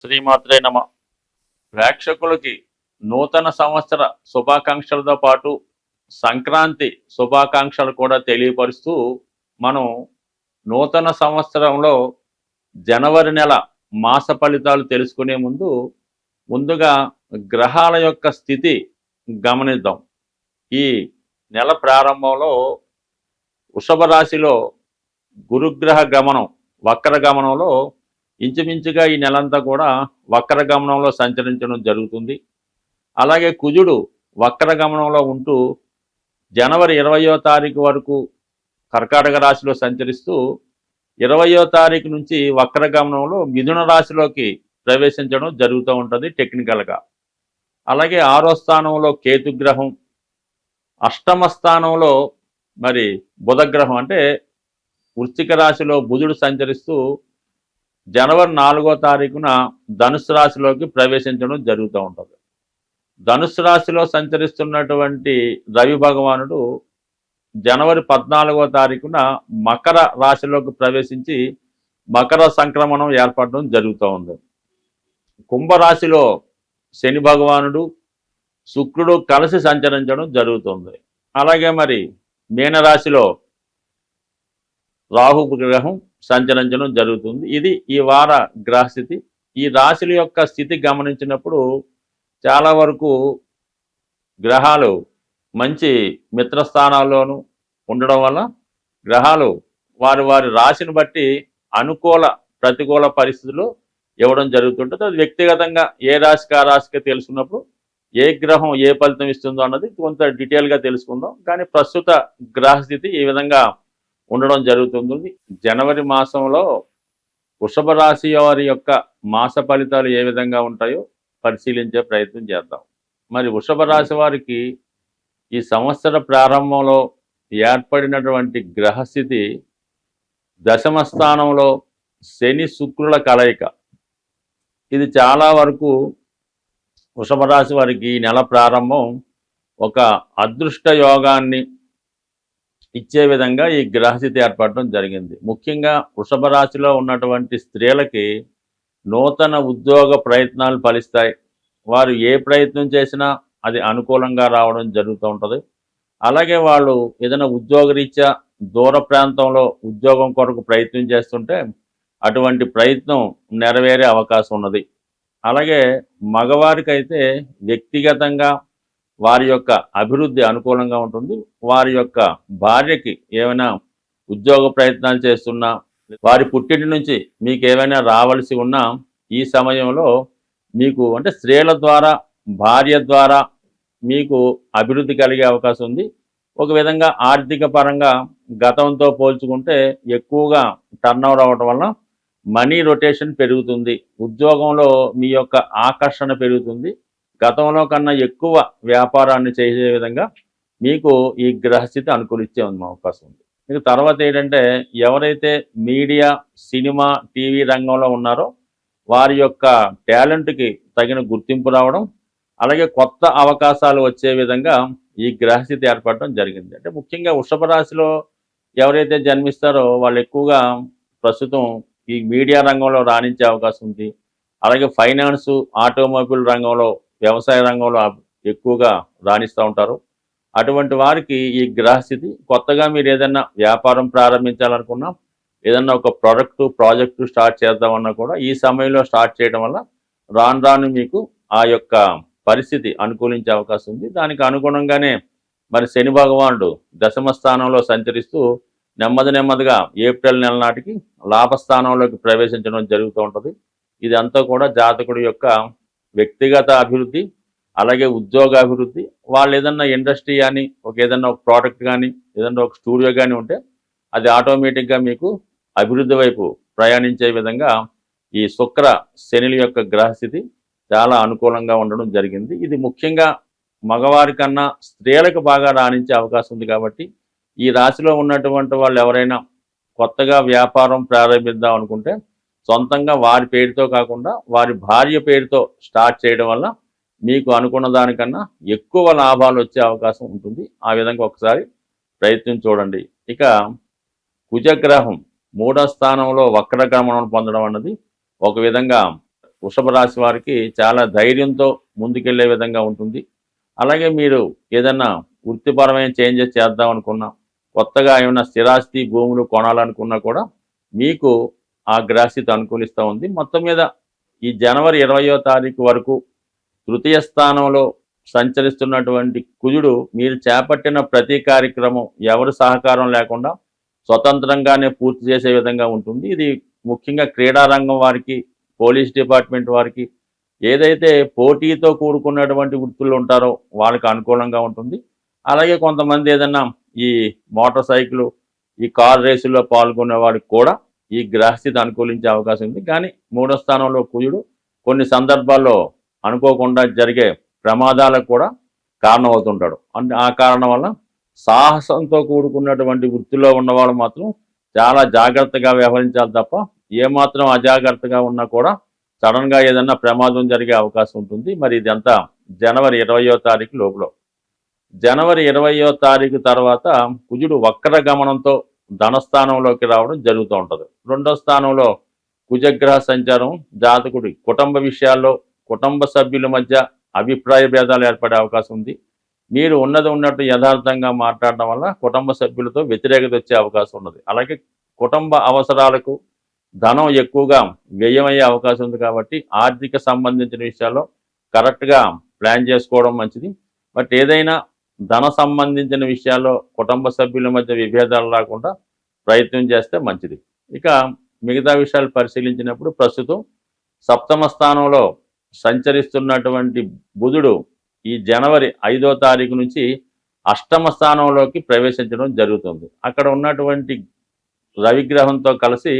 శ్రీమాత్రే నమ. ప్రేక్షకులకి నూతన సంవత్సర శుభాకాంక్షలతో పాటు సంక్రాంతి శుభాకాంక్షలు కూడా తెలియపరుస్తూ మనం నూతన సంవత్సరంలో జనవరి నెల మాస ఫలితాలు తెలుసుకునే ముందుగా గ్రహాల యొక్క స్థితి గమనిద్దాం. ఈ నెల ప్రారంభంలో వృషభ రాశిలో గురుగ్రహ గమనం వక్ర గమనంలో ఇంచుమించుగా ఈ నెలంతా కూడా వక్ర గమనంలో సంచరించడం జరుగుతుంది. అలాగే కుజుడు వక్ర గమనంలో ఉంటూ జనవరి 20వ తారీఖు వరకు కర్కాటక రాశిలో సంచరిస్తూ 20వ తారీఖు నుంచి వక్ర గమనంలో మిథున రాశిలోకి ప్రవేశించడం జరుగుతూ ఉంటుంది టెక్నికల్గా. అలాగే 6వ స్థానంలో కేతుగ్రహం, అష్టమ స్థానంలో మరి బుధగ్రహం అంటే వృశ్చిక రాశిలో బుధుడు సంచరిస్తూ జనవరి 4వ తారీఖున ధనుసు రాశిలోకి ప్రవేశించడం జరుగుతూ ఉంటుంది. ధనుసు రాశిలో సంచరిస్తున్నటువంటి రవి భగవానుడు జనవరి 14వ తారీఖున మకర రాశిలోకి ప్రవేశించి మకర సంక్రమణం ఏర్పడడం జరుగుతూ ఉంది. కుంభరాశిలో శని భగవానుడు శుక్రుడు కలిసి సంచరించడం జరుగుతుంది. అలాగే మరి మీనరాశిలో రాహు గ్రహం సంచరించడం జరుగుతుంది. ఇది ఈ వార గ్రహస్థితి. ఈ రాశుల యొక్క స్థితి గమనించినప్పుడు చాలా వరకు గ్రహాలు మంచి మిత్రస్థానాల్లోనూ ఉండడం వల్ల గ్రహాలు వారి వారి రాశిని బట్టి అనుకూల ప్రతికూల పరిస్థితులు ఇవ్వడం జరుగుతుంటుంది. అది వ్యక్తిగతంగా ఏ రాశికి ఆ రాశికి తెలుసుకున్నప్పుడు ఏ గ్రహం ఏ ఫలితం ఇస్తుందో అన్నది కొంత డీటెయిల్గా తెలుసుకుందాం. కానీ ప్రస్తుత గ్రహస్థితి ఈ విధంగా ఉండడం జరుగుతుంది. జనవరి మాసంలో వృషభ రాశి వారి యొక్క మాస ఫలితాలు ఏ విధంగా ఉంటాయో పరిశీలించే ప్రయత్నం చేద్దాం. మరి వృషభ రాశి వారికి ఈ సంవత్సర ప్రారంభంలో ఏర్పడినటువంటి గ్రహస్థితి దశమ స్థానంలో శని శుక్రుల కలయిక. ఇది చాలా వరకు వృషభ రాశి వారికి ఈ నెల ప్రారంభం ఒక అదృష్ట యోగాన్ని ఇచ్చే విధంగా ఈ గ్రహస్థితి ఏర్పడడం జరిగింది. ముఖ్యంగా వృషభ రాశిలో ఉన్నటువంటి స్త్రీలకి నూతన ఉద్యోగ ప్రయత్నాలు ఫలిస్తాయి. వారు ఏ ప్రయత్నం చేసినా అది అనుకూలంగా రావడం జరుగుతూ ఉంటుంది. అలాగే వాళ్ళు ఏదైనా ఉద్యోగరీత్యా దూర ప్రాంతంలో ఉద్యోగం కొరకు ప్రయత్నం చేస్తుంటే అటువంటి ప్రయత్నం నెరవేరే అవకాశం ఉన్నది. అలాగే మగవారికైతే వ్యక్తిగతంగా వారి యొక్క అభివృద్ధి అనుకూలంగా ఉంటుంది. వారి యొక్క భార్యకి ఏమైనా ఉద్యోగ ప్రయత్నాలు చేస్తున్నా, వారి పుట్టింటి నుంచి మీకు ఏమైనా రావాల్సి ఉన్నా ఈ సమయంలో మీకు అంటే స్త్రీల ద్వారా భార్య ద్వారా మీకు అభివృద్ధి కలిగే అవకాశం ఉంది. ఒక విధంగా ఆర్థిక పరంగా గతంతో పోల్చుకుంటే ఎక్కువగా టర్నోవర్ అవ్వటం వల్ల మనీ రొటేషన్ పెరుగుతుంది. ఉద్యోగంలో మీ యొక్క ఆకర్షణ పెరుగుతుంది. గతంలో కన్నా ఎక్కువ వ్యాపారాన్ని చేసే విధంగా మీకు ఈ గ్రహస్థితి అనుకూలించే అవకాశం ఉంది. మీకు తర్వాత ఏంటంటే ఎవరైతే మీడియా, సినిమా, టీవీ రంగంలో ఉన్నారో వారి యొక్క టాలెంట్కి తగిన గుర్తింపు రావడం, అలాగే కొత్త అవకాశాలు వచ్చే విధంగా ఈ గ్రహస్థితి ఏర్పడడం జరిగింది. అంటే ముఖ్యంగా వృషభ రాశిలో ఎవరైతే జన్మిస్తారో వాళ్ళు ఎక్కువగా ప్రస్తుతం ఈ మీడియా రంగంలో రాణించే అవకాశం ఉంది. అలాగే ఫైనాన్సు, ఆటోమొబైల్ రంగంలో, వ్యవసాయ రంగంలో ఎక్కువగా రాణిస్తూ ఉంటారు. అటువంటి వారికి ఈ గ్రహస్థితి కొత్తగా మీరు ఏదైనా వ్యాపారం ప్రారంభించాలనుకున్నా, ఏదన్నా ఒక ప్రాజెక్టు స్టార్ట్ చేద్దామన్నా కూడా ఈ సమయంలో స్టార్ట్ చేయడం వల్ల రాను రాను మీకు ఆ యొక్క పరిస్థితి అనుకూలించే అవకాశం ఉంది. దానికి అనుగుణంగానే మరి శని భగవానుడు దశమ స్థానంలో సంచరిస్తూ నెమ్మదిగా ఏప్రిల్ నెల నాటికి లాభస్థానంలోకి ప్రవేశించడం జరుగుతూ ఉంటుంది. ఇదంతా కూడా జాతకుడి యొక్క వ్యక్తిగత అభివృద్ధి, అలాగే ఉద్యోగ అభివృద్ధి. వాళ్ళు ఏదన్నా ఇండస్ట్రీ కానీ ఏదన్నా ఒక ప్రోడక్ట్ కానీ ఏదన్నా ఒక స్టూడియో కానీ ఉంటే అది ఆటోమేటిక్గా మీకు అభివృద్ధి వైపు ప్రయాణించే విధంగా ఈ శుక్ర శనిల యొక్క గ్రహస్థితి చాలా అనుకూలంగా ఉండడం జరిగింది. ఇది ముఖ్యంగా మగవారి కన్నా స్త్రీలకు బాగా రాణించే అవకాశం ఉంది. కాబట్టి ఈ రాశిలో ఉన్నటువంటి వాళ్ళు ఎవరైనా కొత్తగా వ్యాపారం ప్రారంభిద్దాం అనుకుంటే సొంతంగా వారి పేరుతో కాకుండా వారి భార్య పేరుతో స్టార్ట్ చేయడం వల్ల మీకు అనుకున్న దానికన్నా ఎక్కువ లాభాలు వచ్చే అవకాశం ఉంటుంది. ఆ విధంగా ఒకసారి ప్రయత్నం చూడండి. ఇక కుజగ్రహం 3వ స్థానంలో వక్రగమనం పొందడం అన్నది ఒక విధంగా వృషభ రాశి వారికి చాలా ధైర్యంతో ముందుకెళ్లే విధంగా ఉంటుంది. అలాగే మీరు ఏదన్నా వృత్తిపరమైన చేంజెస్ చేద్దాం అనుకున్నా, కొత్తగా ఏమైనా స్థిరాస్తి భూములు కొనాలనుకున్నా కూడా మీకు ఆ గ్రహస్థితి అనుకూలిస్తూ ఉంది. మొత్తం మీద ఈ జనవరి 20వ తారీఖు వరకు తృతీయ స్థానంలో సంచరిస్తున్నటువంటి కుజుడు మీరు చేపట్టిన ప్రతి కార్యక్రమం ఎవరి సహకారం లేకుండా స్వతంత్రంగానే పూర్తి చేసే విధంగా ఉంటుంది. ఇది ముఖ్యంగా క్రీడారంగం వారికి, పోలీస్ డిపార్ట్మెంట్ వారికి, ఏదైతే పోటీతో కూడుకున్నటువంటి వృత్తులు ఉంటారో వాళ్ళకి అనుకూలంగా ఉంటుంది. అలాగే కొంతమంది ఏదన్నా ఈ మోటార్ సైకిల్, ఈ కార్ రేసుల్లో పాల్గొనే వాడికి కూడా ఈ గ్రహస్థితి అనుకూలించే అవకాశం ఉంది. కానీ 3వ స్థానంలో కుజుడు కొన్ని సందర్భాల్లో అనుకోకుండా జరిగే ప్రమాదాలకు కూడా కారణమవుతుంటాడు. అంటే ఆ కారణం వల్ల సాహసంతో కూడుకున్నటువంటి వృత్తిలో ఉన్నవాళ్ళు మాత్రం చాలా జాగ్రత్తగా వ్యవహరించాలి తప్ప ఏమాత్రం అజాగ్రత్తగా ఉన్నా కూడా సడన్గా ఏదన్నా ప్రమాదం జరిగే అవకాశం ఉంటుంది. మరి ఇదంతా జనవరి 20వ తారీఖు లోపల. జనవరి 20వ తారీఖు తర్వాత కుజుడు వక్ర గమనంతో ధనస్థానంలోకి రావడం జరుగుతూ ఉంటుంది. 2వ స్థానంలో కుజగ్రహ సంచారం జాతకుడి కుటుంబ విషయాల్లో కుటుంబ సభ్యుల మధ్య అభిప్రాయ భేదాలు ఏర్పడే అవకాశం ఉంది. మీరు ఉన్నట్టు యథార్థంగా మాట్లాడడం వల్ల కుటుంబ సభ్యులతో వ్యతిరేకత వచ్చే అవకాశం ఉన్నది. అలాగే కుటుంబ అవసరాలకు ధనం ఎక్కువగా వ్యయమయ్యే అవకాశం ఉంది. కాబట్టి ఆర్థిక సంబంధించిన విషయాల్లో కరెక్ట్గా ప్లాన్ చేసుకోవడం మంచిది. బట్ ఏదైనా ధన సంబంధించిన విషయాల్లో కుటుంబ సభ్యుల మధ్య విభేదాలు రాకుండా ప్రయత్నం చేస్తే మంచిది. ఇక మిగతా విషయాలు పరిశీలించినప్పుడు ప్రస్తుతం సప్తమ స్థానంలో సంచరిస్తున్నటువంటి బుధుడు ఈ జనవరి 5వ తారీఖు నుంచి అష్టమ స్థానంలోకి ప్రవేశించడం జరుగుతుంది. అక్కడ ఉన్నటువంటి రవిగ్రహంతో కలిసి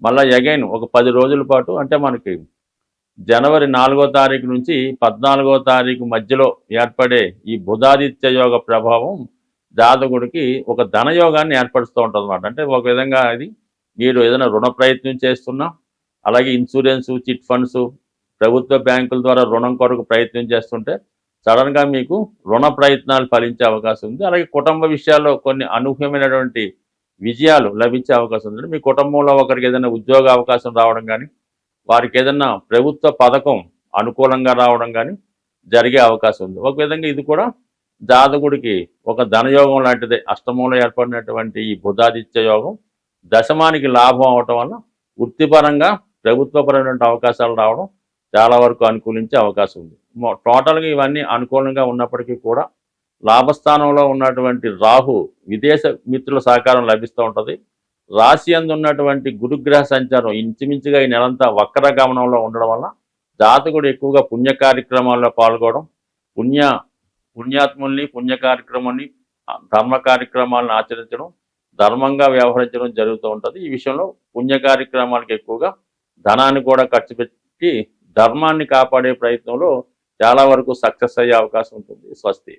మళ్ళీ అగైన్ ఒక 10 రోజుల పాటు, అంటే మనకి జనవరి 4వ తారీఖు నుంచి 14వ తారీఖు మధ్యలో ఏర్పడే ఈ బుధాదిత్య యోగ ప్రభావం జాతకుడికి ఒక ధనయోగాన్ని ఏర్పరుస్తూ ఉంటుంది అన్నమాట. అంటే ఒక విధంగా అది మీరు ఏదైనా రుణ ప్రయత్నం చేస్తున్నా, అలాగే ఇన్సూరెన్సు, చిట్ ఫండ్స్, ప్రభుత్వ బ్యాంకుల ద్వారా రుణం కొరకు ప్రయత్నం చేస్తుంటే సడన్గా మీకు రుణ ప్రయత్నాలు ఫలించే అవకాశం ఉంది. అలాగే కుటుంబ విషయాల్లో కొన్ని అనూహ్యమైనటువంటి విజయాలు లభించే అవకాశం ఉంది. మీ కుటుంబంలో ఒకరికి ఏదైనా ఉద్యోగ అవకాశం రావడం కానీ, వారికి ఏదైనా ప్రభుత్వ పథకం అనుకూలంగా రావడం కానీ జరిగే అవకాశం ఉంది. ఒక విధంగా ఇది కూడా జాతకుడికి ఒక ధనయోగం లాంటిదే. అష్టమంలో ఏర్పడినటువంటి ఈ బుధాదిత్య యోగం దశమానికి లాభం అవటం వల్ల వృత్తిపరంగా ప్రభుత్వపరమైనటువంటి అవకాశాలు రావడం చాలా వరకు అనుకూలించే అవకాశం ఉంది. టోటల్గా ఇవన్నీ అనుకూలంగా ఉన్నప్పటికీ కూడా లాభస్థానంలో ఉన్నటువంటి రాహు విదేశ మిత్రుల సహకారం లభిస్తూ ఉంటుంది. రాశి యందు ఉన్నటువంటి గురుగ్రహ సంచారం ఇంచుమించుగా ఈ నెలంతా వక్ర గమనంలో ఉండడం వల్ల జాతకుడు ఎక్కువగా పుణ్య కార్యక్రమాల్లో పాల్గొనడం, పుణ్యాత్ముల్ని, పుణ్య కార్యక్రమాన్ని, ధర్మ కార్యక్రమాలను ఆచరించడం, ధర్మంగా వ్యవహరించడం జరుగుతూ ఉంటుంది. ఈ విషయంలో పుణ్య కార్యక్రమాలకు ఎక్కువగా ధనాన్ని కూడా ఖర్చు పెట్టి ధర్మాన్ని కాపాడే ప్రయత్నంలో చాలా వరకు సక్సెస్ అయ్యే అవకాశం ఉంటుంది. స్వస్తి.